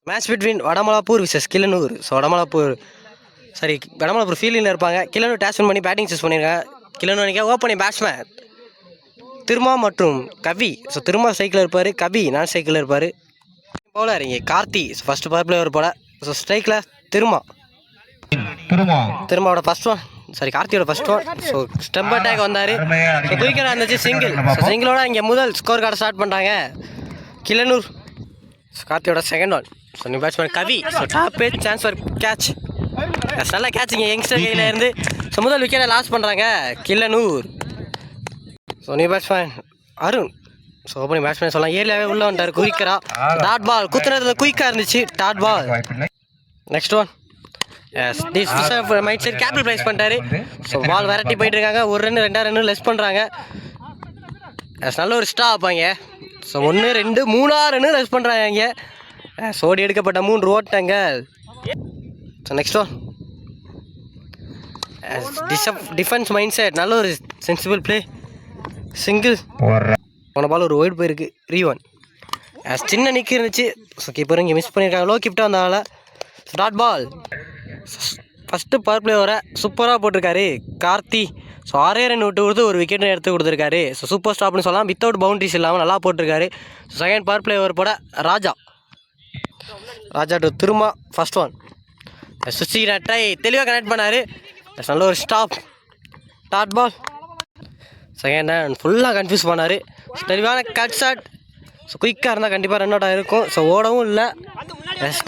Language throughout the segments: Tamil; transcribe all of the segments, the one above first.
Match between Vadamalapur versus Killanur. So Vadamalapur ஃபீல்டில் இருப்பாங்க. கிள்ளனூர் டேஸ் பண்ணி பேட்டிங் சூஸ் பண்ணியிருக்காங்க. கிள்ளனூர் அன்றைக்கி ஓப்பனிங் பேட்ஸ்மேன் திருமா மற்றும் கவி. ஸோ திருமா ஸ்ட்ரைக்கில் இருப்பார், கவி நான் ஸ்ட்ரைக்கில் இருப்பார். பவுலர் இங்கே கார்த்தி ஃபஸ்ட்டு பவர் பிளேயர் போல. ஸோ ஸ்ட்ரைக்கில் திருமாவோட ஃபஸ்ட் ஒன், கார்த்தியோட first one. So stump attack வந்தார். ஸோ குயிக்கராக இருந்துச்சு சிங்கிள். ஸோ சிங்கிளோட இங்கே முதல் ஸ்கோர் கார்டை ஸ்டார்ட் பண்ணுறாங்க கிள்ளனூர். ஸோ கார்த்தியோட second one. So new batsman Kavi. So top edge chance for catch. நல்ல கேட்ச் இங்கே யங்ஸ்டர் கையில் இருந்து. ஸோ முதல் விக்கெட்டை லாஸ் பண்ணுறாங்க Killanur. So new batsman Arun. So opening batsman சொல்லலாம், ஏரியாவே உள்ளே வந்துட்டார். குயிக்கரா டாட் பால் குத்துனது குயிக்காக இருந்துச்சு, dot ball. Next one mind set capital price பண்ணிட்டாரு. ஸோ பால் வெரைட்டி போயிட்டு இருக்காங்க. ஒரு ரன் 2 ரன் லெஸ் பண்ணுறாங்க. நல்ல ஒரு ஸ்டாப் அங்கே. ஸோ 1 2 3 ரன் லெஸ் பண்ணுறாங்க இங்கே. சோடி எடுக்கப்பட்ட 3 ஓட்டங்கள். So next one defence mind set, நல்ல ஒரு சென்சிபிள் பிளே, சிங்கிள். போன பால் ஒரு ஒயிட் போயிருக்கு, ரீவன். சின்ன நிற்கு இருந்துச்சு. ஸோ கீப்பர் இங்கே மிஸ் பண்ணியிருக்காங்க, லோ கிப்டாக வந்தால. Dot ball. First power play வர சூப்பராக போட்டிருக்காரு கார்த்தி. ஸோ 6 ரன் விட்டு கொடுத்து ஒரு விக்கெட் எடுத்து கொடுத்துருக்காரு. ஸோ சூப்பர் ஸ்டாப்னு சொல்லலாம், வித்தவுட் பவுண்டரிஸ் இல்லாமல் நல்லா போட்டிருக்காரு. So second power play over போட Raja to Thiruma first one. சுச்சி நட்டை தெளிவாக கனெக்ட் பண்ணார். நல்ல ஒரு stop, dot ball. Second run ஃபுல்லாக கன்ஃபியூஸ் பண்ணார். தெளிவான கட் ஷாட். ஸோ குயிக்காக இருந்தால் கண்டிப்பாக ரன் அவுட் ஆகிருக்கும். ஸோ ஓடவும் இல்லை.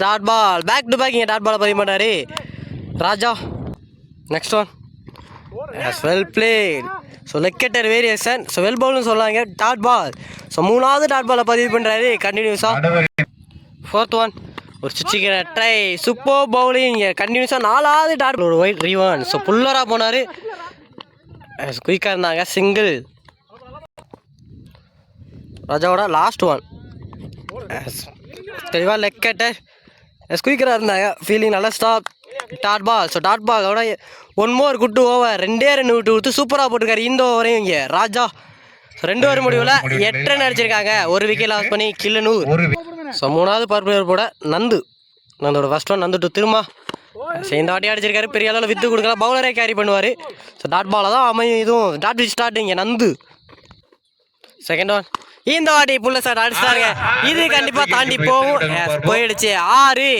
Dot ball, back to back இங்கே டாட் பாலை பதிவு பண்ணார் Raja. Next one well played. So leg cutter variation. So well பவுல்னு சொல்லாங்க, டாட் பால். ஸோ 3வது டாட் பாலை பதிவு பண்ணுறாரு கண்டினியூஸாக. ஃபோர்த் ஒன் ஒரு சுச்சிக்கிற ட்ரை, சூப்பர் பவுலிங் கண்டினியூஸாக 4வது டாட் ஒரு ஒயிட் ரீவன். ஸோ புல்லராக போனார், குயிக்காக இருந்தாங்க, சிங்கிள். ராஜாவோட லாஸ்ட் ஒன் தெளிவாக லெக்கெட்டர், குயிக்கராக இருந்தாங்க, ஃபீலிங் நல்லா stop, dot ball. So dot பாலோட 1 மோர் குட்டு ஓவர், 2 ரன் விட்டு கொடுத்து சூப்பராக போட்டிருக்காரு இந்த ஓவரையும் இங்கே ராஜா. ஸோ 2 ஓவர் முடிவில் 8 ரன் அடிச்சிருக்காங்க, ஒரு விக்கெட் லாஸ் பண்ணி கிள்ளனூர். ஸோ 3வது பவர் பிளேயர் போட நந்தோட first one. Nandhu to Thiruma. இந்த வாட்டி அடிச்சிருக்காரு, பெரிய அளவில் வித்து கொடுக்கலாம், பவுலரே கேரி பண்ணுவார். ஸோ டாட் பாலை தான் அமையும், இதுவும் டாட் விச் ஸ்டார்ட் இங்கே நந்து. செகண்ட் ஒன் இந்த வாட்டி புள்ள சார் அடிச்சிட்டாங்க, இது கண்டிப்பாக தாண்டி போகும், போயிடுச்சு 6.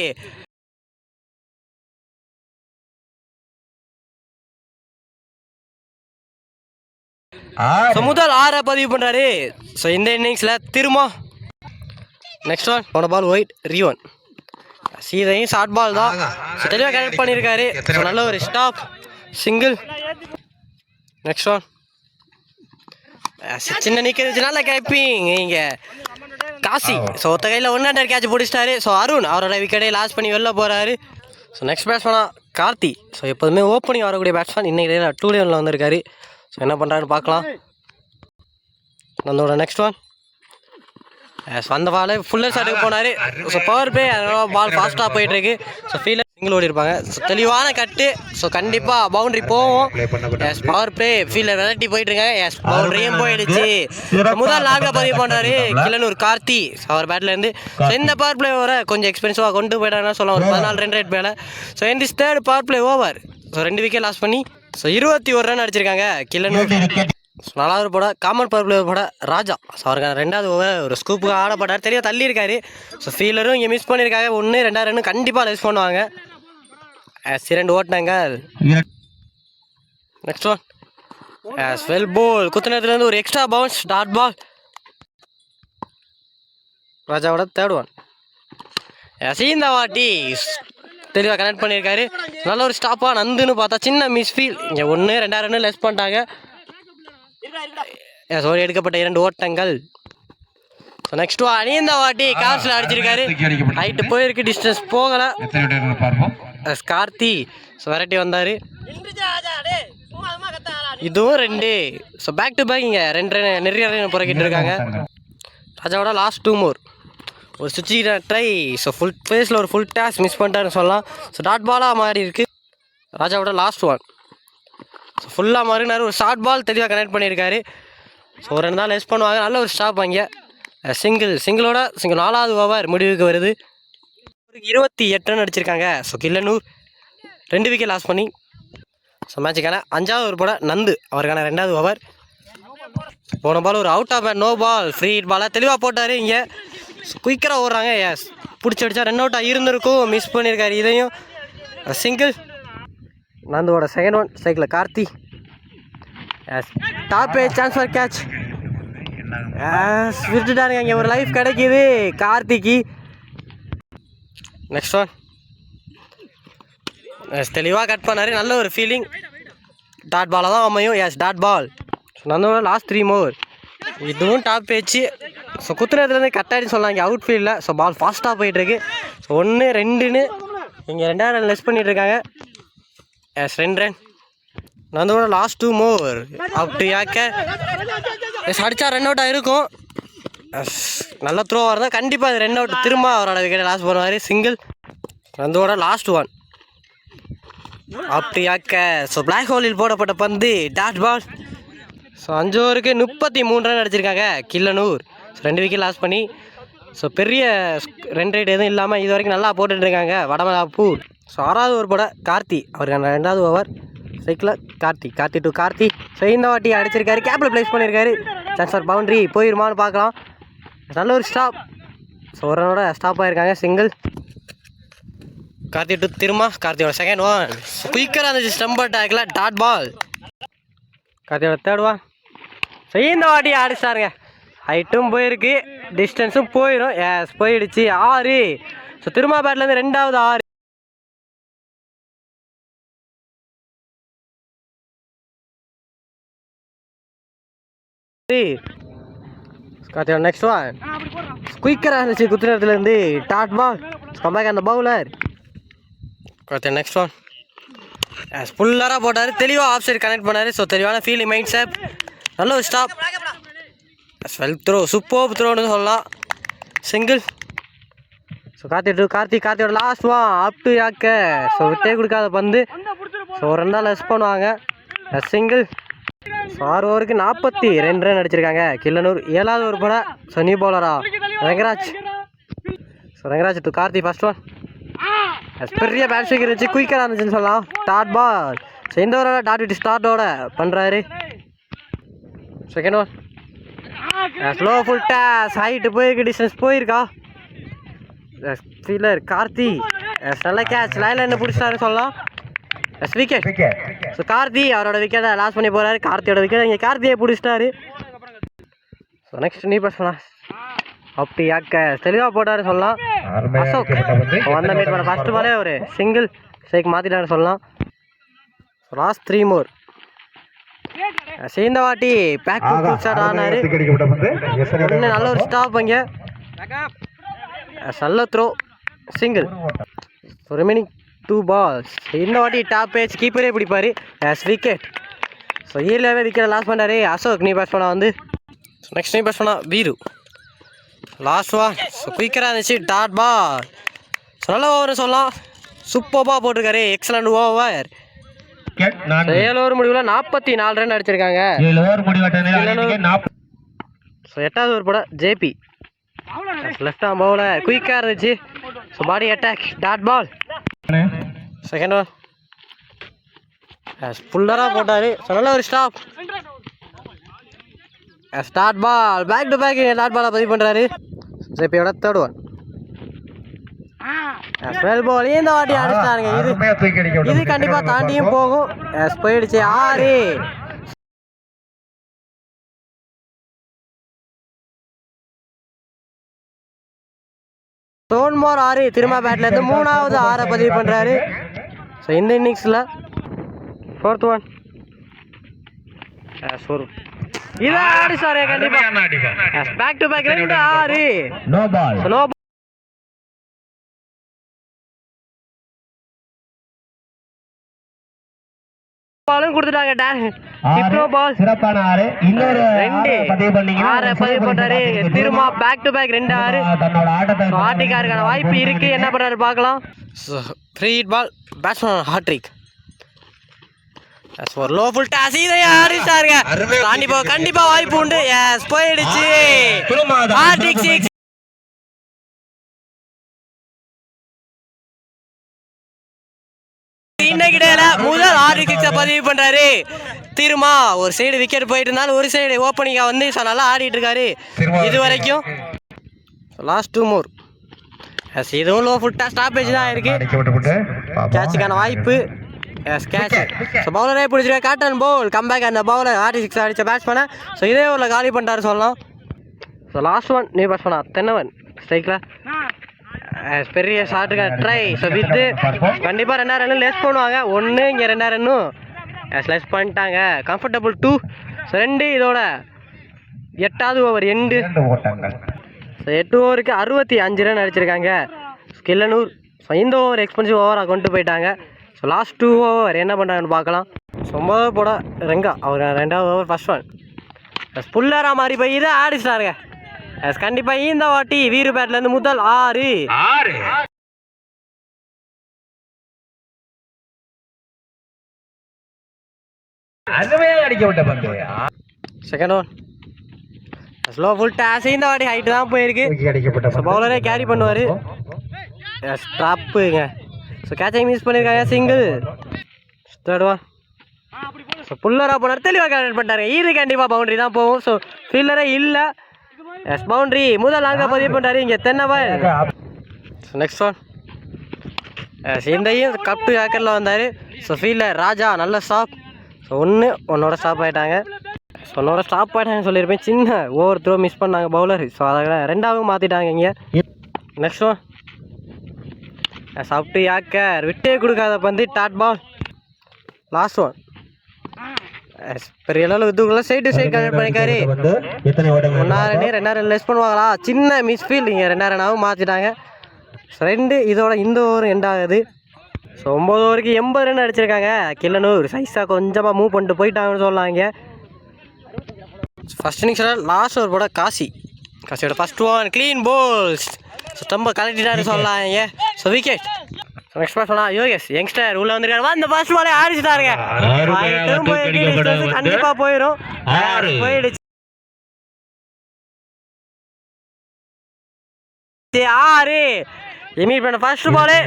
முதல் 6 பதிவு பண்ணுறாரு. ஸோ இந்த இன்னிங்ஸில் திருமா. நெக்ஸ்ட் ஒன் போன பால் ஒயிட் ரீவன். சீதையும் ஷார்ட் பால் தான். ஸோ தெளிவாக கனெக்ட் பண்ணியிருக்காரு. ஸோ நல்ல ஒரு ஸ்டாப், சிங்கிள். நெக்ஸ்ட் ஒன் சின்ன நிற்கிறதுனால கேப்பிங் இங்கே காசி. ஸோ ஒத்த கையில் 100 கேட்ச் பிடிச்சிட்டாரு. ஸோ அருண் அவரோட விக்கெட்டை லாஸ் பண்ணி வெளில போகிறாரு. ஸோ நெக்ஸ்ட் பேட்ஸ்மேனாக கார்த்தி. ஸோ எப்போதுமே ஓப்பனிங் வரக்கூடிய பேட்ஸ்மேன், இன்றைக்கி 2 லேனில் வந்திருக்காரு. ஸோ என்ன பண்ணுறாருன்னு பார்க்கலாம். நம்மளோட நெக்ஸ்ட் ஒன் அந்த பால் ஃபுல்லர் ஷாட்டுக்கு போனார். ஸோ பவர் பிளே, அதனால பால் ஃபாஸ்ட்டாக போயிட்டுருக்கு. ஸோ ஃபீல்டர் சிங்கிள் ஓடி இருப்பாங்க. ஸோ தெளிவான கட்டு. ஸோ கண்டிப்பாக பவுண்ட்ரி போகும். பவர் பிளே ஃபீல்டர் வெரைட்டி போயிட்டுருக்காங்க. பவுண்ட்ரியும் போயிடுச்சு. முதல் 4 பதிவு பண்ணுறாரு கிள்ளனூர் கார்த்தி அவர் பேட்லேருந்து. ஸோ இந்த பவர் பிளே ஓவரை கொஞ்சம் எக்ஸ்பென்சிவாக கொண்டு போயிட்டாங்கன்னா சொல்லலாம், ஒரு 14 ரன் ரேட் மேலே. ஸோ இந்த 3rd power play over. So 2 wicket loss பண்ணி 21 ரன் அடிச்சிருக்காங்க கிள்ளனூர். 4வது போட காமன் பவர் பிளேயர் போட ராஜா. ஸோ அவருக்கு 2வது ஓவர் ஒரு ஸ்கூப்புக்கு ஆடப்பட்டார், தெரியாது தள்ளி இருக்காரு. ஸோ ஃபீல்டரும் இங்கே மிஸ் பண்ணியிருக்காங்க. 1 2 ரன் கண்டிப்பாக லெஸ் பண்ணுவாங்க. 2 ஓட்டினாங்க. நெக்ஸ்ட் ஒன் வெல் போல் குத்துனதுலேருந்து ஒரு எக்ஸ்ட்ரா பவுன்ஸ், டாட் பால். ராஜாவோட 3rd ஒன். இந்த வாட்டி தெளிவாக கனெக்ட் பண்ணியிருக்காரு. நல்ல ஒரு ஸ்டாப்பாக நந்துன்னு பார்த்தா சின்ன மிஸ்ஃபீல். இங்கே 1 2 ரன் லெஸ் பண்ணிட்டாங்க. சோடி எடுக்கப்பட்ட 2 ஓட்டங்கள். ஸோ நெக்ஸ்ட் இந்த வாட்டி கார்ஸில் அடிச்சிருக்காரு, ஹைட்டு போயிருக்கு, டிஸ்டன்ஸ் போகலை. கார்த்தி ஸோ வெரைட்டி வந்தார், இதுவும் 2. ஸோ பேக் டு பேக் இங்கே 2 ரன் நிறைய ரன் புறக்கிட்டு இருக்காங்க. ராஜாவோட லாஸ்ட் 2 மோர் ஒரு சுச்சி ட்ரை. ஸோ ஃபுல் ஃபேஸில் ஒரு ஃபுல் டேஸ் மிஸ் பண்ணிட்டாருன்னு சொல்லலாம். ஸோ டாட் பாலாக மாறி இருக்குது. ராஜாவோட லாஸ்ட் ஒன். ஸோ ஃபுல்லாக மாறினார், ஒரு ஷார்ட் பால் தெளிவாக கனெக்ட் பண்ணியிருக்காரு. ஸோ 2 ரன் தான் லெஸ் பண்ணுவாங்க. நல்ல ஒரு ஸ்டாப் அங்கே, சிங்கிளோட 4வது ஓவர் முடிவுக்கு வருது. 28 ரன் அடிச்சிருக்காங்க. ஸோ கில்லனூர் 2 விக்கெட் லாஸ் பண்ணி ஸோ மேட்சுக்கான 5வது ஓவர் போட நந்து அவருக்கான 2வது ஓவர். போன பால் ஒரு out off no ball free hit பாலாக தெளிவாக போட்டார். இங்கே குயிக்கராக ஓடுறாங்க. எஸ் பிடிச்சி அடித்தா ரன் அவுட்டாக இருந்திருக்கும். மிஸ் பண்ணியிருக்காரு. இதையும் சிங்கிள். நந்துவோட second one cycle Karthi. Yes top chance for catch. விட்டுட்டாருங்க. இங்கே ஒரு லைஃப் கிடைக்கிது கார்த்திக்கு. நெக்ஸ்ட் ஒன் எஸ் தெளிவாக கட் பண்ணார். நல்ல ஒரு ஃபீலிங். டாட் பாலாக தான் அமையும். Yes dot ball. ஸோ நந்தோட லாஸ்ட் 3 ஓவர். இதுவும் டாப் பேச்சு. ஸோ குத்துனதுலேருந்து கட்டாயின்னு சொல்லலாம் இங்கே அவுட் ஃபீல்டில். ஸோ பால் ஃபாஸ்ட்டாக போயிட்டுருக்கு. ஸோ 1 2ன்னு இங்கே 2வது ரன் லெஸ் பண்ணிகிட்ருக்காங்க. Yes 2 run. நந்தோட last 2 over up to yorker. Yes அடித்தா ரன் அவுட்டாக இருக்கும். எஸ் நல்ல த்ரோவாக இருந்தால் கண்டிப்பாக அது ரன் அவுட். திரும்ப அவரோட விக்கெட்டை லாஸ் பண்ணுவார். சிங்கிள். நந்தோட last one up to yorker. So block ஹோலில் போடப்பட்ட பந்து டாட் பால். ஸோ 5 ஓவருக்கு 33 ரன் அடிச்சிருக்காங்க கில்லனூர். ஸோ 2 விக்கெட் லாஸ் பண்ணி ஸோ பெரிய ரன் ரேட் எதுவும் இல்லாமல் இது வரைக்கும் நல்லா போட்டுட்ருக்காங்க வடமலாப்பூர். ஸோ 6வது ஓவர் போட கார்த்தி அவருக்கான 2வது ஓவர் சைக்கிளில் கார்த்தி டு கார்த்தி. ஸோ இந்த வாட்டி அடிச்சிருக்காரு. கேப்பில் ப்ளேஸ் பண்ணியிருக்காரு. சான்ஸ் ஃபார் பவுண்ட்ரி போயிருமான்னு பார்க்கலாம். நல்ல ஒரு ஸ்டாப். ஸோ ஒரு ரனோட ஸ்டாப் ஆகிருக்காங்க. சிங்கிள். கார்த்தி டு திருமா. கார்த்தியோட செகண்ட் ஒன் குயிக்கராக இருந்துச்சு. ஸ்டம்ப் அட்டாக்ல டாட் பால். கார்த்தியோட தேர்ட் ஒன். ஸோ இந்த வாட்டி அடிச்சிட்டாருங்க. ஹைட்டும் போயிருக்கு டிஸ்டன்ஸும் போயிடும். எஸ் போயிடுச்சு 6. ஸோ திருமா பேட்லேருந்து 2வது 6. கார்த்தியோட நெக்ஸ்ட் ஒன் குயிக்கராக இருந்துச்சு. குத்துனத்துலேருந்து டாட் பால். கம்பேக் அந்த பவுலர். கார்த்தியோட நெக்ஸ்ட் ஒன் ஃபுல்லராக போட்டார். தெளிவாக ஆஃப் சைடு கனெக்ட் பண்ணார். ஸோ தெளிவான ஃபீலிங் மைண்ட் செட். நல்ல ஒரு ஸ்டாப். வெல் த்ரோ சூப்பர் த்ரோன்னு சொல்லலாம். சிங்கிள். ஸோ கார்த்தியோட லாஸ்ட் ஒன் அப் டு யாக்க. ஸோ விட்டே கொடுக்காத பந்து. ஸோ ஒரு 2 லெஸ் பண்ணுவாங்க. சிங்கிள். ஸோ 6 ஓவருக்கு 42 ரன் அடிச்சிருக்காங்க கில்லனூர். 7வது ஓவர் போட ஸோ நியூ பவுலரா Rangaraj. So Rangaraj to Karthi first one. பெரிய பேட் ஸ்ட்ரைக் இருந்துச்சு. குயிக்கராக இருந்துச்சுன்னு சொல்லலாம். Dot ball. ஸோ இந்த ஓவரோட டாட் விட்டு ஸ்டார்ட்டோட பண்ணுறாரு. Second one slow full days. Height போயிருக்கு. டிஸ்டன்ஸ் போயிருக்கா. ஃபீலர் கார்த்தி. நல்ல கேட்ச். லைனில் என்ன பிடிச்சிட்டாருன்னு சொல்லலாம். S wicket. ஸோ கார்த்தி அவரோட விக்கெட்டை லாஸ் பண்ணி போகிறாரு. கார்த்தியோட விக்கெட் இங்கே கார்த்தியை பிடிச்சிட்டாரு. ஸோ நெக்ஸ்ட் நீ பர்சனா அப்படி யாக்க தெளிவாக போட்டாரு சொல்லலாம். அசோக் வந்த மீட் பண்ண ஃபர்ஸ்ட் பாலே ஒரு சிங்கிள் ஸ்ட்ரைக் மாற்றிட்டாரு சொல்லலாம். லாஸ்ட் 3 மோர். இந்த வாட்டி பேக் ஸ்டார்ட் ஆனார். நல்ல ஒரு ஸ்டாப் அங்கே. நல்ல த்ரோ சிங்கிள். Remaining 2 balls. இந்த வாட்டி டாப் பேஜ் கீப்பரே பிடிப்பார். Yes wicket. ஸோ ஈர்லாவே விக்கெட்டை லாஸ் பண்ணார் அசோக். நீ பேட்ஸ் பண்ணா வந்து நெக்ஸ்ட் நீ பேட்ஸ் பண்ணா வீரு. லாஸ்ட் ஒன் ஸோ குயிக்கராக இருந்துச்சு. Dot ball. ஸோ நல்ல ஓவர் சொல்லலாம். சூப்பராக போட்டிருக்காரு. Excellent over. 7 ஓவர் முடிவில் 44 ரன் அடிச்சிருக்காங்க. ஸோ 8வது ஓவர் போட ஜேபி லெஃப்ட் ஆம் பவுலர். குயிக்காக இருந்துச்சு. So body attack dot ball. Second one ஃபுல்லராக போட்டார். ஸோ நல்ல ஒரு stop. Start ball. Back to back dot பாலை பதிவு பண்ணுறாரு. ஜேபியோட தேர்ட் ஒன் ஸ்பெல் பால். இந்த வாட்டி அடிச்சிட்டாருங்க. இது கண்டிப்பாக தாண்டியும் போகும். போயிடுச்சு 6. ஸ்டோன்மோர் 6 திரும்ப பேட்லேருந்து 3வது 6 பதிவு பண்ணுறாரு. ஸோ இந்த இன்னிங்ஸில் 4th ஒன் இது அடிச்சாரு கண்டிப்பாக. Back to back 2 6. No ball. பாலும் கொடுத்துட்டாங்க. பால் சிறப்பான 6. இன்னொரு 2 பதிவு பண்றாரு. திரும்ப பேக் டு பேக் 2 6. ஆட்டிக்காருக்கான வாய்ப்பு இருக்கு. என்ன பண்றாரு பார்க்கலாம். Free hit ball. Batsman hattrick. ஒரு லோ ஃபுல் டாஸ். இதை அடிச்சாருங்க. கண்டிப்பா வாய்ப்பு உண்டு. எஸ் போயிடுச்சு. ஹாட்ரிக் 6. இன்னைக்கு டேல முதல் 6 சிக்ஸை பதிவு பண்ணுறாரு. திருமா ஒரு சைடு விக்கெட் போயிட்டு இருந்தாலும் ஒரு சைடு ஓப்பனிங்காக வந்து நல்லா ஆடிட்டு இருக்காரு இது வரைக்கும். Last 2 more. இதுவும் லோ ஃபுட்டாக ஸ்டாப்பேஜ் தான் இருக்குது. கேட்சுக்கான வாய்ப்பு. கேட்ச். ஸோ பவுலரே பிடிச்சிருக்க கேப்டன் பவுல் கம்பேக் அந்த பவுலர் 6 சிக்ஸ் அடித்த பேட்ச் பண்ண. ஸோ இதே ஒரு காலி பண்ணிட்டாரு சொல்லலாம். ஸோ லாஸ்ட் ஒன் நீ பேட்ச் பண்ணா தென்னவன் ஸ்ட்ரைக்கில் பெரிய ஷாட்டுக்கு ட்ரை. ஸோ வித்து கண்டிப்பாக 2 ரன் லெஸ் பண்ணுவாங்க. 1 இங்கே 2 ரன்னும் லெஸ் பண்ணிட்டாங்க. கம்ஃபர்டபுள் 2. ஸோ 2 இதோட 8வது ஓவர் எண்டு. ஸோ 8 ஓவருக்கு 65 ரன் அடிச்சிருக்காங்க கில்லனூர். ஸோ இந்த ஓவர் எக்ஸ்பென்சிவ் ஓவராக கொண்டு போயிட்டாங்க. ஸோ லாஸ்ட் 2 ஓவர் என்ன பண்ணுறாங்கன்னு பார்க்கலாம். 9 போட ரெங்கா அவர் 2வது ஓவர் ஃபர்ஸ்ட் ஒன் புல்லராக மாதிரி போய் இதை ஆடிச்சிட்டாருங்க. கண்டிப்பாக இந்த வாட்டி வீரு பேட்லேருந்து முதல் 6 second one slow full toss. இந்த வாட்டி ஹைட்டு தான் போயிருக்கு. பவுலரே கேரி பண்ணுவார். ஸ்டாப்புங்க. ஸோ கேட்சை மிஸ் பண்ணியிருக்காங்க சிங்கிள். தேர்ட் ஒன் ஸோ புல்லராக போனார் தெளிவாக கேரக்ட் பண்ணிட்டாங்க. இது கண்டிப்பாக பவுண்டரி தான் போகும். ஸோ ஃபீல்டரே இல்லை. பவுண்டரி முதல் லாங்காக பதிவு பண்ணுறாரு இங்கே தென்னவன். ஸோ நெக்ஸ்ட் ஒன் இந்தையும் கப் டு ஏக்கரில் வந்தார். ஸோ ஃபீல்டர் ராஜா நல்ல ஸ்டாப். ஸோ ஒன்னோட ஸ்டாப் ஆகிட்டாங்க. ஸோ ஒன்னோட ஸ்டாப் ஆகிட்டாங்கன்னு சொல்லியிருப்பேன். சின்ன ஓவர் த்ரோ மிஸ் பண்ணாங்க பவுலர். ஸோ அதை 2வது மாற்றிட்டாங்க இங்கே. நெக்ஸ்ட் ஒன் சாப்பிட்டு ஏக்கர் விட்டே கொடுக்காத பந்து டாட் பால். லாஸ்ட் ஒன் பெரிய அளவில் இதுக்குள்ள சைடு சைடு கனெக்ட் பண்ணிக்காரு. 1 ரன் 2 ரன் லெஸ் பண்ணுவாங்களா சின்ன மிஸ் ஃபீல்ட் இங்கே 2 ரன்னாகவும் மாற்றிட்டாங்க. 2 இதோட இந்த ஓவர் எண்ட் ஆகுது. ஸோ 9 ஓவருக்கு 80 ரன் அடிச்சிருக்காங்க கில்லனூர். சைஸாக கொஞ்சமாக மூவ் பண்ணிட்டு போயிட்டாங்கன்னு சொல்லலாம். இங்கே ஃபர்ஸ்ட் இன்னிங்ஸில் லாஸ்ட் ஓவர் போட காசியோட first one clean bowls. So ரொம்ப கலெக்டிட்டாரு சொல்லலாம் இங்கே. So wicket. நெக்ஸ்ட் பாஸ் சொன்னா யோகேஷ் யங்ஸ்டர் உள்ள வந்துருக்காரு. அந்த ஃபர்ஸ்ட் பாலே ஆடிச்சிட்டாருங்க. கண்டிப்பா போயிடும். போயிடுச்சு 6. இமீட் பண்ண ஃபர்ஸ்ட் பாலே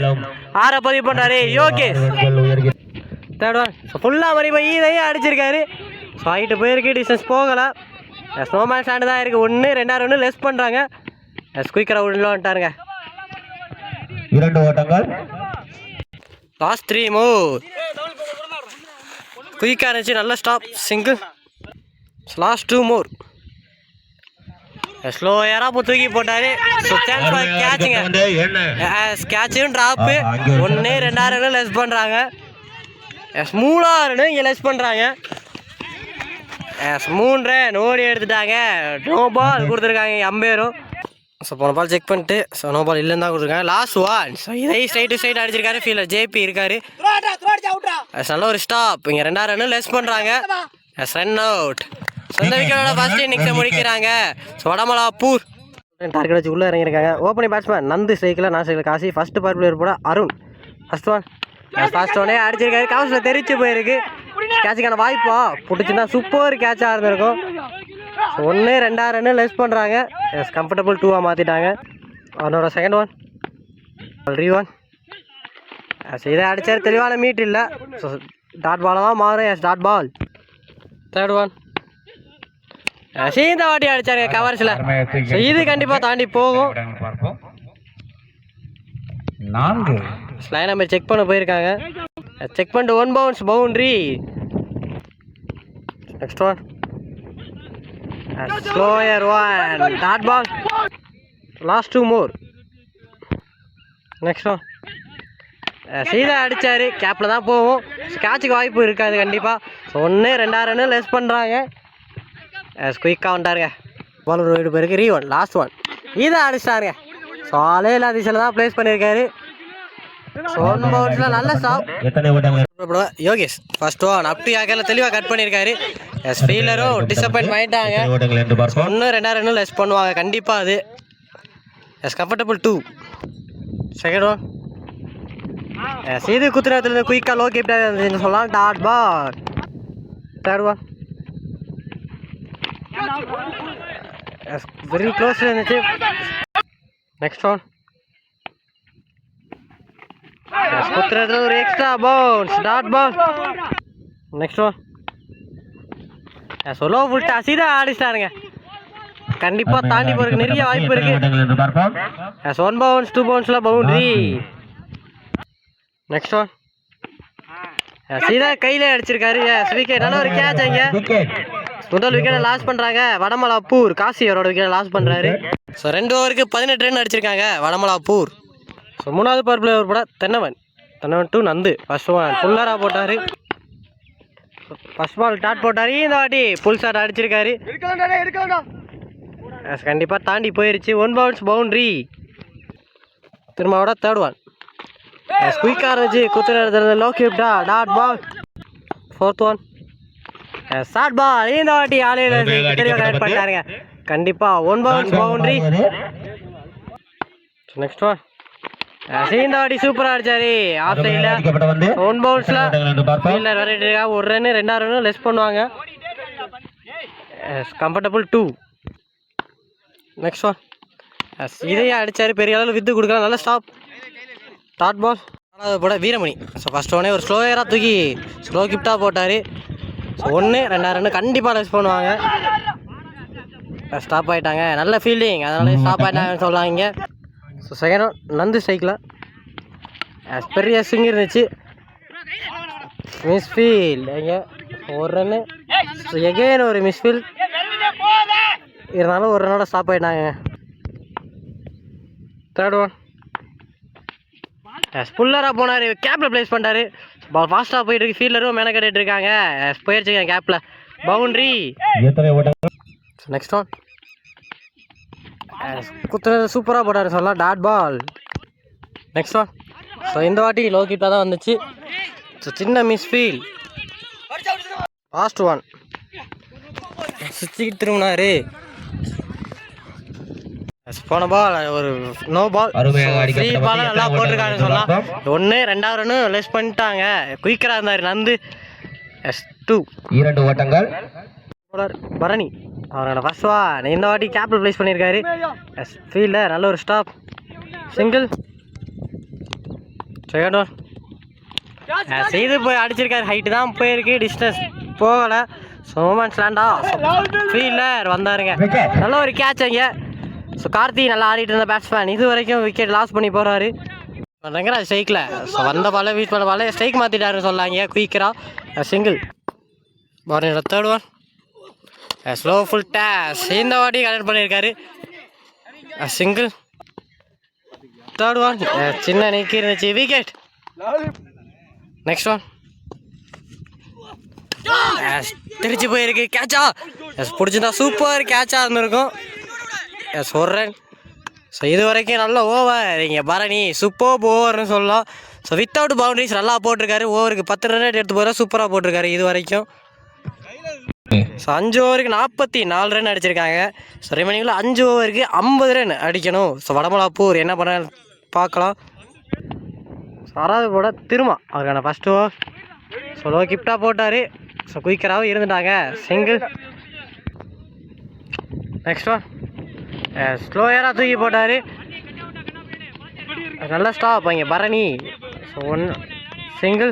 6 பதிவு பண்றாரு யோகேஷ். தேர்ட் ஒன் ஃபுல்லா மாதிரி போய் இதையும் அடிச்சிருக்காரு. ஸோ ஹைட்டு போயிருக்கு. டிஸ்டன்ஸ் போகல. ஸ்னோமேன் ஸ்டாண்டு தான் இருக்குது. 1 2 ரன் லெஸ் பண்ணுறாங்க. குயிக்கராக உள்ள வந்துட்டாருங்க. 2 ஓட்டங்கள். லாஸ்ட் 3 மூவ் குயிக்காக இருந்துச்சு. நல்ல stop single. Last 2 more slow ஏராக தூக்கி போட்டார். ஸோ சான்ஸ் ஃபார் கேட்சுங்க. கேட்சும் ட்ராப்பு. 1 2 ரன் லெஸ் பண்ணுறாங்க. 3 ரன் இங்கே லெஸ் பண்ணுறாங்க. 3 ரன் ஓடி எடுத்துட்டாங்க. நோ பால் கொடுத்துருக்காங்க அம்பேரும். ஸோ போன பால் செக் பண்ணிட்டு ஸோ நோ பால் இல்லைன்னு தான் கொடுத்துருக்காங்க. லாஸ்ட் ஒன் ஸோ இதை ஸ்ட்ரைட் டு ஸ்ட்ரைட் அடிச்சிருக்காரு. ஃபீல்டர் ஜேபி இருக்காரு. நல்ல ஒரு ஸ்டாப். இங்கே 2 ரன் லெஸ் பண்ணுறாங்க. Run out. சொந்த விக்கெட்டோட ஃபர்ஸ்ட் இன்னிங்ஸை முடிக்கிறாங்க. ஸோ வடமலாப்பூர் டார்கெட் வச்சு உள்ளே இறங்கியிருக்காங்க. ஓப்பனிங் பேட்ஸ்மேன் நந்து ஸ்ட்ரைக்கில் நான் ஸ்ட்ரைக்கில் காசி. ஃபர்ஸ்ட் பவர் பிளேயர் போட அருண். ஃபர்ஸ்ட் ஒன்னே அடிச்சிருக்காரு. கவுன்ஸில் தெரிச்சு போயிருக்கு. கேட்சுக்கான வாய்ப்பா பிடிச்சிருந்தா சூப்பர் கேட்சாக இருந்திருக்கும். 1 2 ரன் லெஸ் பண்ணுறாங்க. கம்ஃபர்டபுள் 2 மாற்றிட்டாங்க. அவனோட செகண்ட் ஒன் ரீ1 இதை அடித்தார். தெளிவான மீட் இல்லை. ஸோ டாட் பாலாக தான் மாறும். Dot ball. தேர்ட் ஒன் இந்த வாட்டி அடித்தாருங்க கவர்ஸில். ஸோ இது கண்டிப்பாக தாண்டி போகும். 4 லைன் நம்பர் செக் பண்ண போயிருக்காங்க. செக் பண்ணிட்டு 1 bounce boundary. Next one slower one dot ball. Last 2 more next one சீதா அடித்தார். கேப்பில் தான் போகும். கேட்சுக்கு வாய்ப்பு இருக்காது கண்டிப்பாக. ஸோ 1 2 ரன் லெஸ் பண்ணுறாங்க. குயிக்காக வந்துட்டாருங்க. பாலர் போயிட்டு போயிருக்கு. ரீ1 லாஸ்ட் ஒன் இதை அடிச்சிட்டாருங்க. ஸோ ஆளே இல்லாத திசையில் தான் ப்ளேஸ் பண்ணியிருக்காரு. ஸோ 1 பவுன்ஸில் நல்ல stop. Yogesh first one up to ஏக்கரில் தெளிவாக கட் பண்ணியிருக்காரு. ஃபீல்டரும் டிசப்பாயின்ட் ஆகிட்டாங்க. 1 2 ரன் லெஸ் பண்ணுவாங்க கண்டிப்பாக. அது கம்ஃபர்டபுள் 2 செகண்ட் ஒன் இது குத்துனத்துலேருந்து குயிக்காக லோ கேப்டாக இருந்துச்சுன்னு சொல்லலாம். Dot ball. Third one very close இருந்துச்சு. நெக்ஸ்ட் ஒன் குத்துறது ஒரு extra bounce dot ball. Next one சொலோ ஃபுல் டாஸ் இதை ஆடிச்சிட்டாருங்க. கண்டிப்பா தாண்டி போறதுக்கு நிறைய வாய்ப்பு இருக்கு. 1 பவுன்ஸ் 2 பவுன்ஸ்ல பவுண்டரி. நெக்ஸ்ட் ஒன் சீதா கையில அடிச்சிருக்காரு. விக்கெட். நல்ல ஒரு கேட்ச். அங்க முதல் விக்கெட்டை லாஸ் பண்றாங்க வடமலாப்பூர். காசி அவரோட விக்கெட்டை லாஸ் பண்றாரு. ஸோ 2 ஓவருக்கு 18 ரன் அடிச்சிருக்காங்க வடமலாப்பூர். ஸோ 3வது பவர் பிளே ஓவர் போட Thennavan to Nandu. First one புல்லராக போட்டார். ஃபர்ஸ்ட் பால் டாட் போட்டார். இந்த வாட்டி புல் ஷாட் அடிச்சிருக்காரு. கண்டிப்பாக தாண்டி போயிருச்சு. 1 பவுன்ஸ் பவுண்ட்ரி. திரும்பவோட தேர்ட் ஒன் குயிக்காக இருந்துச்சு. குத்துறது லோ கிப்டா dot ball. 4th one short ball. இந்த வாட்டி ஆலையில் தெளிவாக கனெக்ட் பண்ணிட்டாருங்க. கண்டிப்பாக 1 பவுன்ஸ் பவுண்ட்ரி. நெக்ஸ்ட் ஒன் இந்த வாட்டி சூப்பராக அடிச்சாரு. ஆஃப் சைடில் 1 பவுன்ஸில் ஃபீல்டர் விளையாட்டு இருக்கா. 1 ரன் 2 ரன் லெஸ் பண்ணுவாங்க. கம்ஃபர்டபுள் 2. நெக்ஸ்ட் ஒன் இதையே அடித்தார். பெரிய அளவில் வித்து கொடுக்கலாம். நல்ல ஸ்டாப் டாட் பால். 4வது போட வீரமணி. ஸோ ஃபஸ்ட் ஒன்னே ஒரு ஸ்லோயராக தூக்கி ஸ்லோ கிப்டாக போட்டார். ஸோ 1 2 ரன் கண்டிப்பாக லெஸ் பண்ணுவாங்க. ஸ்டாப் ஆகிட்டாங்க. நல்ல ஃபீல்டிங் அதனால ஸ்டாப் ஆகிட்டாங்கன்னு சொல்லாங்க. ஸோ செகண்ட் ஒன் நந்து ஸ்ட்ரைக்கில் பெரிய ஸ்விங் இருந்துச்சு. மிஸ்ஃபீல்ட் எங்கே 1 ரன்னு. ஸோ எகெயின் ஒரு மிஸ்ஃபீல்ட் இருந்தாலும் 1 ரன்னோட ஸ்டாப் ஆகிட்டாங்க. தேர்ட் ஒன் புல்லராக போனார். கேப்பில் ப்ளேஸ் பண்ணிட்டாரு. பால் ஃபாஸ்ட்டாக போயிட்டு இருக்கு. ஃபீல்டரும் மேலே கட்டிட்டு இருக்காங்க. போயிடுச்சுங்க கேப்பில் பவுண்ட்ரி. நெக்ஸ்ட் ஒன் குத்துறது சூப்பராக போட்டார் சொல்லலாம் dot ball. Next one so இந்த வாட்டி லோ கிட்டாக தான் வந்துச்சு. ஸோ சின்ன மிஸ்ஃபீல். லாஸ்ட் ஒன் சுற்றிக்கிட்டு திரும்பினாரு. போன பால் ஒரு நோ பால். ஃப்ரீ பால் நல்லா போட்டிருக்காருன்னு சொல்லலாம். 1 2 ரன்னு லெஸ் பண்ணிட்டாங்க. குயிக்கராக இருந்தார் நந்து. 2 ஓட்டங்கள். பரணி அவரோட ஃபர்ஸ்ட் ஒன் இந்த வாட்டி கேப்பில் ப்ளேஸ் பண்ணியிருக்காரு. ஃபீல்டர் நல்ல ஒரு ஸ்டாப் சிங்கிள். செகண்ட் ஒன் செய்து போய் அடிச்சிருக்காரு. ஹைட்டு தான் போயிருக்கு. டிஸ்டன்ஸ் போகலை. ஸோ மூமெண்ட்ஸ் லேண்டா ஃபீல்டர் வந்தாருங்க. நல்ல ஒரு கேட்ச் அங்கே. ஸோ கார்த்தி நல்லா ஆடிட்டு இருந்த பேட்ஸ்மேன் இது வரைக்கும் விக்கெட் லாஸ் பண்ணி போகிறாரு. பண்ணுறேங்கிற ஸ்ட்ரைக்கில் ஸோ வந்த பால் வீட் பண்ண பால் ஸ்ட்ரைக் மாற்றிட்டாருன்னு சொல்லாங்க. குயிக்கராக சிங்கிள். பாருங்க third one slow full days இந்த வாட்டி கனெக்ட் பண்ணியிருக்காரு. சிங்கிள். தேர்ட் ஒன் சின்ன நீக்கி இருந்துச்சு. விக்கெட். நெக்ஸ்ட் ஒன் திருச்சி போயிருக்கு. கேட்சா பிடிச்சிருந்தா சூப்பர் கேட்சாக இருந்திருக்கும். 1 ரன். ஸோ இது வரைக்கும் நல்ல ஓவர் இங்கே பரணி சூப்பர் ஓவர்னு சொல்லலாம். ஸோ வித்தவுட் பவுண்டரிஸ் நல்லா போட்டிருக்காரு. ஓவருக்கு 10 ரன் எடுத்து போகிற சூப்பராக போட்டிருக்காரு இது வரைக்கும். ஸோ 5 ஓவருக்கு 44 ரன் அடிச்சிருக்காங்க. ஸோ ரிமைனிங்கில் 5 ஓவருக்கு 50 ரன் அடிக்கணும். ஸோ வடமலாப்பூர் என்ன பண்ண பார்க்கலாம். ஸோ 6வது போட திரும்ப அவருக்கான ஃபஸ்ட் ஓவர் ஸோ லோ கிப்டாக போட்டார். ஸோ குயிக்கராகவும் இருந்துட்டாங்க. சிங்கிள். நெக்ஸ்ட் ஒன் ஸ்லோயராக தூக்கி போட்டார். நல்லா ஸ்டாப் இங்கே பரணி. So 1 single.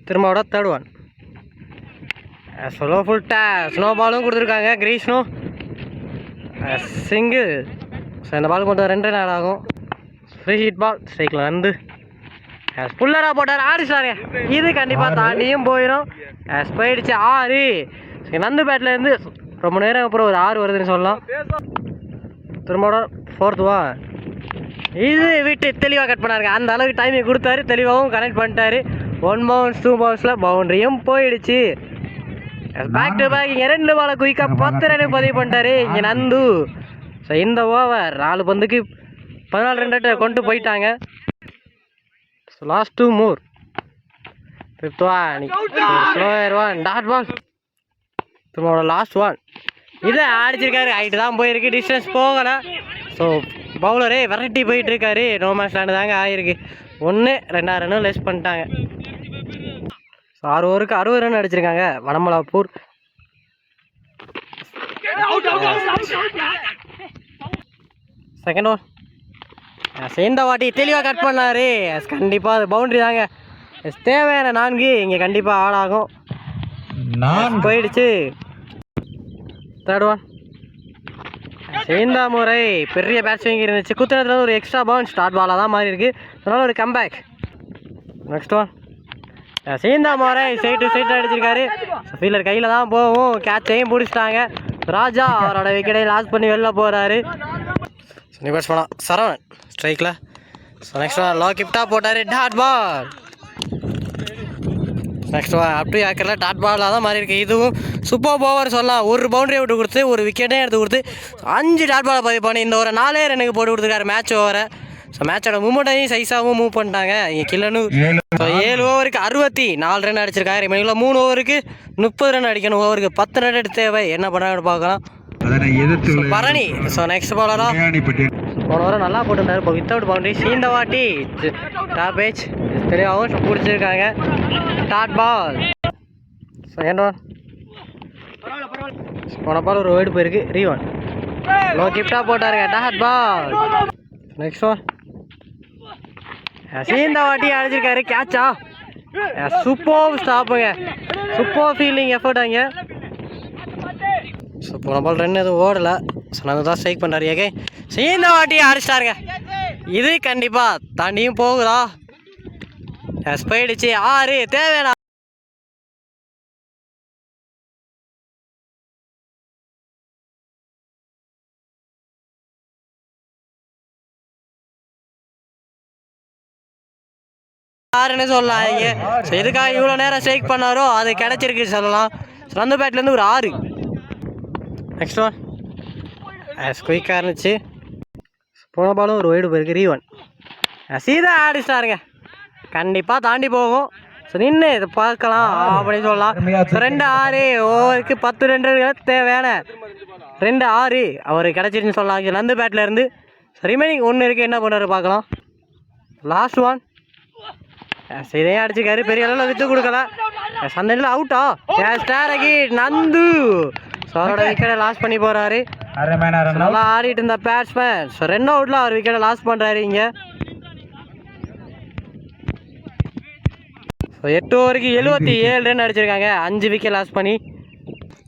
திரும்பவோட தேர்ட் ஒன் ஸ்லோ ஃபுல் ஸ்னோ பாலும் கொடுத்துருக்காங்க. கிரீஷ்னோ சிங்கிள். ஸோ இந்த பால் மட்டும் 2 ரன் ஆகும். ஃப்ரீ ஹிட் பால் ஸ்ட்ரைக்கில் வந்து புல்லராக போட்டார். ஆடிச்சாருங்க. இது கண்டிப்பாக தாண்டியும் போயிடும். போயிடுச்சு 6. நந்து பேட்லேருந்து ரொம்ப நேரம் அப்புறம் ஒரு 6 வருதுன்னு சொல்லலாம். திரும்ப 4th ஒன் இது விட்டு தெளிவாக கட் பண்ணாருங்க. அந்த அளவுக்கு டைமிங் கொடுத்தாரு. தெளிவாகவும் கனெக்ட் பண்ணிட்டாரு. 1 பவுன்ஸ் 2 பவுன்ஸில் பவுண்டரியும் போயிடுச்சு. பேக் டு பேக் இங்கே 2 பாலை குயிக்காக 10 ரன் பதிவு பண்ணிட்டாரு இங்கே நந்து. ஸோ இந்த ஓவர் 4 பந்துக்கு 14 ரன் கொண்டு போயிட்டாங்க. So last 2 more. 5th one slower one dot ball. திரும்ப லாஸ்ட் ஒன் இதை அடிச்சிருக்காரு. ஹைட்டு தான் போயிருக்கு. டிஸ்டன்ஸ் போகலை. ஸோ பவுலரே வெரைட்டி போயிட்டுருக்காரு. நோ மேட்ச் லேண்டு தாங்க ஆகிருக்கு. 1 2 ரன்னும் லெஸ் பண்ணிட்டாங்க. ஸோ 6 ஓவருக்கு 60 ரன் அடிச்சிருக்காங்க வடமலாப்பூர். செகண்ட் ஓவர் சேர்ந்த வாட்டி தெளிவாக கட் பண்ணார். கண்டிப்பாக அது பவுண்ட்ரி தாங்க. தேவையான 4 இங்கே கண்டிப்பாக ஆடாகும். போயிடுச்சு. Third one. சேர்ந்த முறை பெரிய பேட்ஸ்விங் இருந்துச்சு. குத்துனதுல ஒரு எக்ஸ்ட்ரா பவுன்ஸ் ஸ்டார்ட் பாலாக தான் மாறி இருக்குது. அதனால் ஒரு கம்பேக். Next one. சேர்ந்த முறை சைட் டு சைட் அடிச்சிருக்காரு. ஃபீல்டர் கையில் தான் போகும். கேட்சையும் பிடிச்சிட்டாங்க. ராஜா அவரோட விக்கெட்டை லாஸ் பண்ணி வெளில போகிறாரு. நீ பேட்ஸ் பண்ணலாம் சரவணன் ஸ்ட்ரைக்கில். ஸோ நெக்ஸ்ட் ஒன் லோ கிஃப்டாக போட்டார். Dot ball. Next one up to ஏக்கரில் டாட் பாலாக தான் மாறி இருக்குது. இதுவும் சூப்பர் ஓவர் சொல்லலாம். ஒரு பவுண்டரியை விட்டு கொடுத்து ஒரு விக்கெட்டையும் எடுத்து கொடுத்து 5 டாட் பாலை பதிவு பண்ணி இந்த ஒரு 4 ரன்னுக்கு போட்டு கொடுத்துருக்காரு மேட்ச் ஓவரை. ஸோ மேட்சோட மூமெண்ட்டையும் சைஸாகவும் மூவ் பண்ணிட்டாங்க. இங்கே கில்லனு 7 ஓவருக்கு 64 ரன் அடிச்சிருக்காரு. இவனுக்குள்ள 3 ஓவருக்கு 30 ரன் அடிக்கணும். ஓவருக்கு 10 ரன் எடுத்து தேவை. என்ன பண்ணாங்கன்னு பார்க்கலாம். பரணி. ஸோ நெக்ஸ்ட் பாலரா போன வாரம் நல்லா போட்டிருந்தாரு. இப்போ வித்தவுட் பவுண்டரி. சீந்த வாட்டி டாப் ஏஜ் தெளிவாகவும் பிடிச்சிருக்காங்க. Dot ball. Second one. போன பால் ஒரு வேர்டு போயிருக்கு. ரீவன் லோ கிஃப்டாக போட்டாருங்க. Dot ball. Next one. சீந்த வாட்டி அடிச்சிருக்காரு. கேட்சா. சூப்பர் ஸ்டாப்புங்க. சூப்பர் ஃபீல்டிங் எஃபர்ட் அங்கே. ஸோ போன பால் ரன் எதுவும் ஓடலை. ஸோ நாங்கள் தான் ஸ்ட்ரைக் பண்ணுறாரு. ஏகே சீந்த வாட்டி அடிச்சிட்டாருங்க. இது கண்டிப்பாக தாண்டியும் போகுதா? போயிடுச்சு. 6 தேவையான யாருன்னு சொல்லலாம். இங்கே ஸோ எதுக்காக இவ்வளோ நேரம் ஸ்ட்ரைக் பண்ணாரோ அது கிடச்சிருக்கு சொல்லலாம். ஸோ அந்த பேட்லேருந்து ஒரு 6. Next one. குயிக்காக இருந்துச்சு. போன பாலும் ஒரு வைடு போயிருக்கு. ரீவன் சீதா அடிச்சிட்டாருங்க. கண்டிப்பாக தாண்டி போகும். ஸோ நின்று இதை பார்க்கலாம் அப்படின்னு சொல்லலாம். ஸோ 2-6 ஓவருக்கு 10 ரன் தேவையான 2-6 அவர் கிடச்சிருச்சுன்னு சொல்லலாம். நந்து பேட்டில் இருந்து ரிமைனிங் 1 இருக்குது. என்ன பண்ணுறாரு பார்க்கலாம். Last one. இதையும் அடிச்சுக்காரு. பெரிய அளவில் விட்டு கொடுக்கல. சந்தையில் அவுட்டா ஸ்டாரகி நந்து. ஸோ அவரோட விக்கெட்டை லாஸ் பண்ணி போகிறாரு. நல்லா ஆடிட்டு இருந்த பேட்ஸ்மேன். ஸோ 2 அவுட்டில் அவர் விக்கெட்டை லாஸ் பண்ணுறாரு இங்கே. ஸோ 8 ஓவருக்கு 77 ரன் அடிச்சிருக்காங்க. 5 விக்கெட் லாஸ் பண்ணி.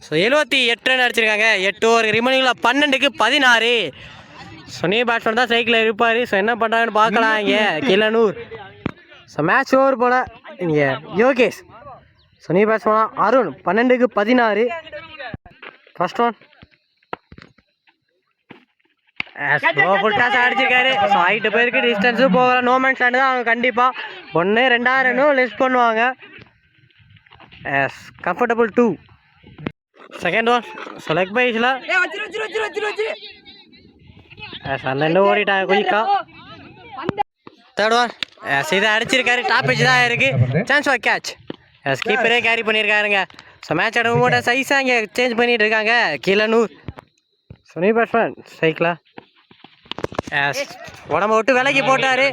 ஸோ 78 ரன் அடிச்சிருக்காங்க. 8 ஓவருக்கு ரிமைனிங்கில் 12க்கு 16. ஸோ நீ பேட்ஸ்மேன் தான் சைக்கிளில் இருப்பார். ஸோ என்ன பண்ணுறாங்கன்னு பார்க்கலாம் இங்கே Killanur. So match over bowl இங்கே யோகேஷ். ஸோ நீ பேட்ஸ்மேன் அருண் 12க்கு 16. First one. ஃபுல் டாஸ் அடிச்சிருக்காரு. ஸோ ஹைட்டு போயிருக்கு. டிஸ்டன்ஸும் போகிற நோமேன்ஸ் லேண்டு தான் அவங்க கண்டிப்பாக 1 2 ரன்னும் லெஸ் பண்ணுவாங்க. Comfortable 2. Second one. So leg பைஸில் அந்த ஓடிட்டாங்க குயிக்கா. Third one. இதை அடிச்சிருக்காரு. டாப் பிச் தான் இருக்குது. Chance for catch. கீப்பரே கேரி பண்ணியிருக்காருங்க. ஸோ மேட்ச் மூட சைஸாக இங்கே சேஞ்ச் பண்ணிகிட்டு இருக்காங்க கில்லனூர். ஸோ நீ பேட்ஸ்மேன் ஸ்ட்ரைக்கில் உடம்பை விட்டு விலைக்கு போட்டார்.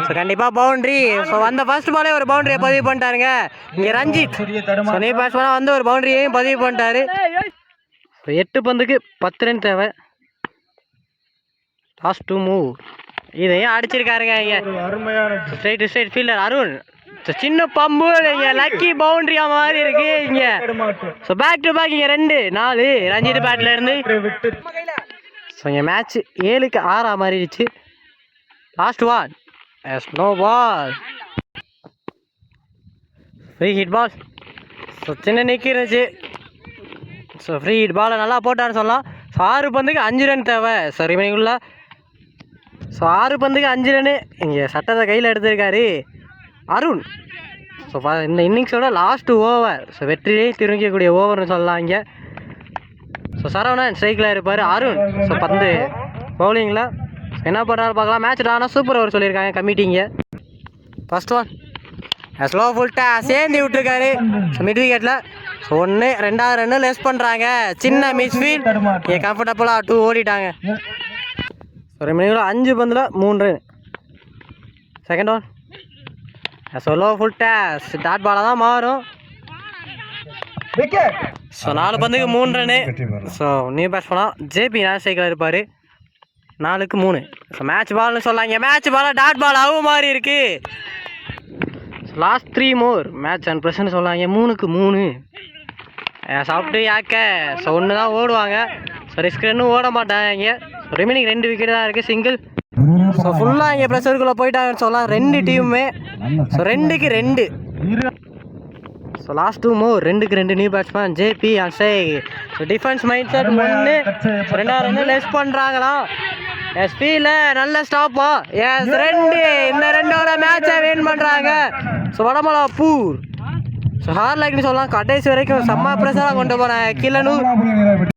ஸோ கண்டிப்பாக பவுண்ட்ரி. ஸோ வந்த ஃபர்ஸ்ட் பாலே ஒரு பவுண்டரியை பதிவு பண்ணிட்டாருங்க இங்கே ரஞ்சித். ஸோ நீ பேட்ஸ்மேனாக வந்து ஒரு பவுண்டரியையும் பதிவு பண்ணிட்டாரு. ஸோ 8 பந்துக்கு 10 ரன் தேவை. Last 2 move. இதையும் அடிச்சிருக்காருங்க இங்கே. Straight to straight fielder Arun. So சின்ன பம்பு இங்கே லக்கி பவுண்ட்ரியாக மாதிரி இருக்கு இங்கே. ஸோ பேக் டு பேக் இங்கே 2 4 ரஞ்சித் பேட்டில் இருந்து. ஸோ இங்கே மேட்ச் 7க்கு 6 மாறிடுச்சு. Last one. Snow ball. Free hit ball. So சின்ன நிற்கி இருந்துச்சு. ஸோ ஃப்ரீ ஹிட் பாலை நல்லா போட்டான்னு சொல்லலாம். ஸோ 6 பந்துக்கு 5 ரன் தேவை. ஸோ ரிமைனிங்குள்ள ஸோ 6 பந்துக்கு 5 ரன்னு இங்கே சட்டத்தை கையில் எடுத்திருக்காரு அருண். ஸோ இந்த இன்னிங்ஸோட லாஸ்ட் ஓவர். ஸோ வெற்றியை திரும்பிக்கக்கூடிய ஓவர்னு சொல்லலாம் இங்கே. ஸோ சரவணன் ஸ்ட்ரைக்கில் இருப்பார். அருண் ஸோ 10 பவுலிங்கில். என்ன பண்ணுறாரு பார்க்கலாம். மேட்ச் ஆனால் சூப்பர் ஓவர் சொல்லியிருக்காங்க கமிட்டிங்க. First one. ஸ்லோ ஃபுல்ட்டா சேர்ந்து விட்டுருக்காரு. ஸோ மிட் விக்கெட்டில். ஸோ 1 2 ரன்னு லெஸ் பண்ணுறாங்க. சின்ன மிஸ்ஃபீல்ட் இங்கே கம்ஃபர்டபுளாக 2 ஓடிட்டாங்க. ஸோ ரிமைனிங்கில் 5 பந்தில் 3 run. Second one. So low full டேஸ் டாட் பாலாக தான் மாறும். ஸோ 4 பந்துக்கு 3 ரன்னு. ஸோ நியூ பேட்ஸ்மேனாக ஜேபி நான் ஸ்ட்ரைக்கில் இருப்பார். 4-3. ஸோ மேட்ச் பால்னு சொல்லாங்க. மேட்ச் பாலாக டாட் பால் ஆகும் மாதிரி இருக்குது. Last 3 more match and present சொல்லாங்க. 3-3. சாப்பிட்டு யாக்க ஸோ ஒன்று தான் ஓடுவாங்க. ஸோ ரிஸ்க் ரெண்டும் ஓட மாட்டாங்க. ஸோ ரிமைனிங் 2 விக்கெட் தான் இருக்குது. சிங்கிள். ஸோ ஃபுல்லாக இங்கே ப்ரெஷருக்குள்ளே போயிட்டாங்கன்னு சொல்லலாம் 2 டீமுமே. So 2-2. So last 2 more 2-2 new batsman JP and ஷே. So defence mind set 1. So 2 run less பண்ணுறாங்களா. எஸ்பியில் நல்ல ஸ்டாப்பா. எஸ் 2. இந்த 2ஓட மேட்சை வின் பண்ணுறாங்க. ஸோ வடமலாப்பூர். ஸோ ஹார்ட் லைக்னு சொல்லலாம். கடைசி வரைக்கும் செம்ம ப்ரெஷராக கொண்டு போனாங்க. கிளனூர்